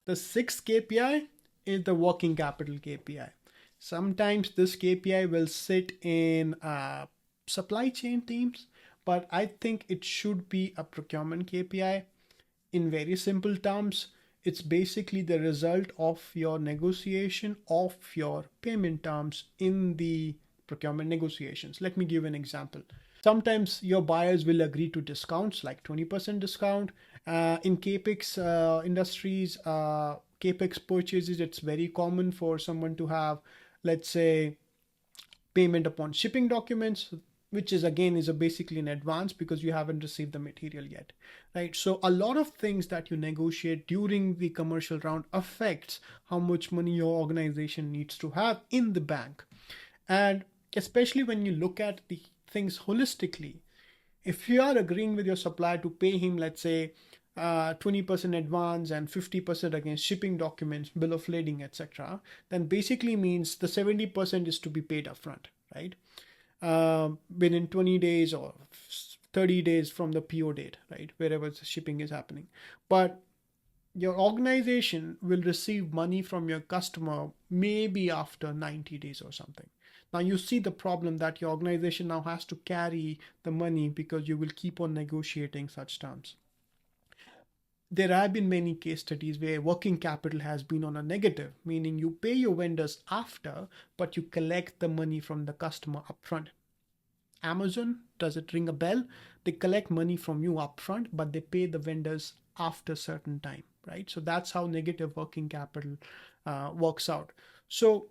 The sixth KPI is the working capital KPI. Sometimes this KPI will sit in supply chain teams, but I think it should be a procurement KPI. In very simple terms, it's basically the result of your negotiation of your payment terms in the procurement negotiations. Let me give an example. Sometimes your buyers will agree to discounts like 20% discount. In capex industries, capex purchases, it's very common for someone to have, let's say, payment upon shipping documents, which is again is basically in advance because you haven't received the material yet, right? So a lot of things that you negotiate during the commercial round affects how much money your organization needs to have in the bank. And especially when you look at the things holistically, if you are agreeing with your supplier to pay him, let's say 20% advance and 50% against shipping documents, bill of lading, etc., then basically means the 70% is to be paid upfront, right? Within 20 days or 30 days from the PO date, right? Wherever the shipping is happening. But your organization will receive money from your customer maybe after 90 days or something. Now you see the problem that your organization now has to carry the money because you will keep on negotiating such terms. There have been many case studies where working capital has been on a negative, meaning you pay your vendors after, but you collect the money from the customer upfront. Amazon, does it ring a bell? They collect money from you upfront, but they pay the vendors after certain time, right? So that's how negative working capital works out. So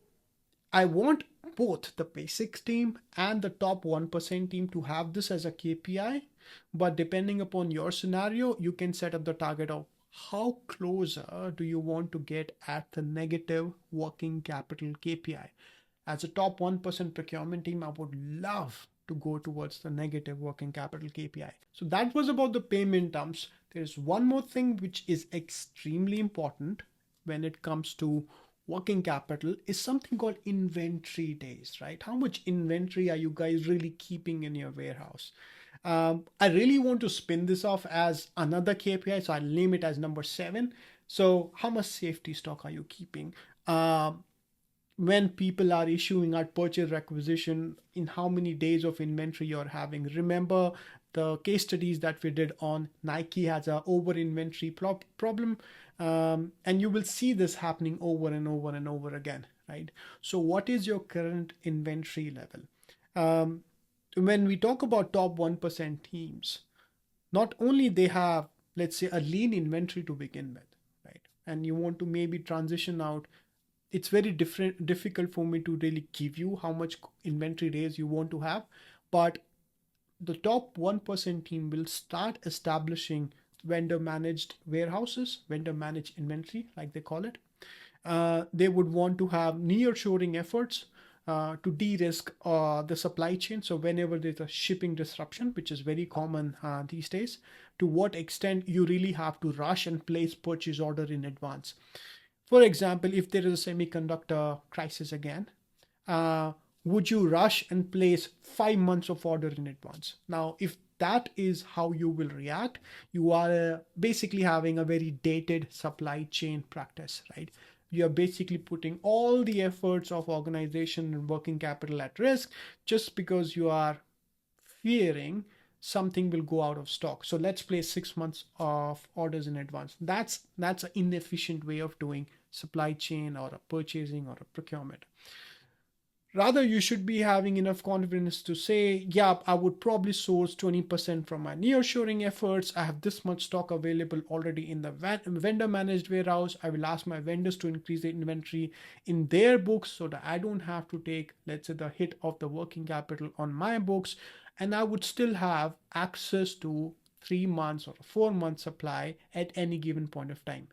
I want both the basics team and the top 1% team to have this as a KPI, but depending upon your scenario, you can set up the target of how closer do you want to get at the negative working capital KPI. As a top 1% procurement team, I would love to go towards the negative working capital KPI. So that was about the payment terms. There's one more thing which is extremely important when it comes to working capital is something called inventory days, right? How much inventory are you guys really keeping in your warehouse? I really want to spin this off as another KPI, so I'll name it as number 7. So how much safety stock are you keeping? When people are issuing out purchase requisition, in how many days of inventory you're having. Remember the case studies that we did on Nike has a over inventory problem. And you will see this happening over and over and over again, right? So what is your current inventory level? When we talk about top 1% teams, not only they have, let's say, a lean inventory to begin with, right? And you want to maybe transition out. It's very difficult for me to really give you how much inventory days you want to have, but the top 1% team will start establishing vendor managed warehouses, vendor managed inventory, like they call it. They would want to have nearshoring efforts to de-risk the supply chain. So whenever there's a shipping disruption, which is very common these days, to what extent you really have to rush and place purchase order in advance. For example, if there is a semiconductor crisis again, would you rush and place 5 months of order in advance? Now, if that is how you will react, you are basically having a very dated supply chain practice, right? You are basically putting all the efforts of organization and working capital at risk just because you are fearing something will go out of stock. So let's place 6 months of orders in advance. That's an inefficient way of doing supply chain or a purchasing or a procurement. Rather, you should be having enough confidence to say, yeah, I would probably source 20% from my nearshoring efforts. I have this much stock available already in the vendor managed warehouse. I will ask my vendors to increase the inventory in their books so that I don't have to take, let's say, the hit of the working capital on my books. And I would still have access to 3 months or 4 months supply at any given point of time.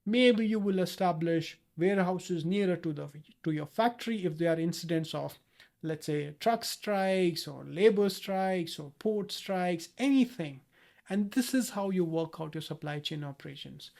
Maybe you will establish warehouses nearer to your factory if there are incidents of, let's say, truck strikes or labor strikes or port strikes, anything. And this is how you work out your supply chain operations.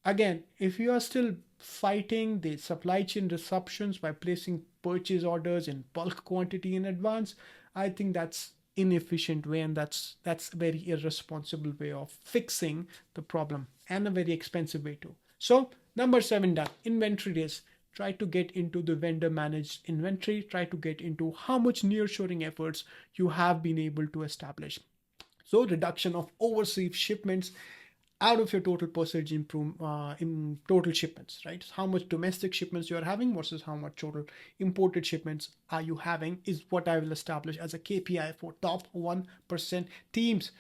Again, if you are still fighting the supply chain disruptions by placing purchase orders in bulk quantity in advance, I think that's inefficient way, and that's a very irresponsible way of fixing the problem and a very expensive way too. So number 7 done. Inventory days. Try to get into the vendor managed inventory. Try to get into how much nearshoring efforts you have been able to establish. So reduction of overseas shipments out of your total percentage in total shipments, right? How much domestic shipments you are having versus how much total imported shipments are you having is what I will establish as a KPI for top 1% teams.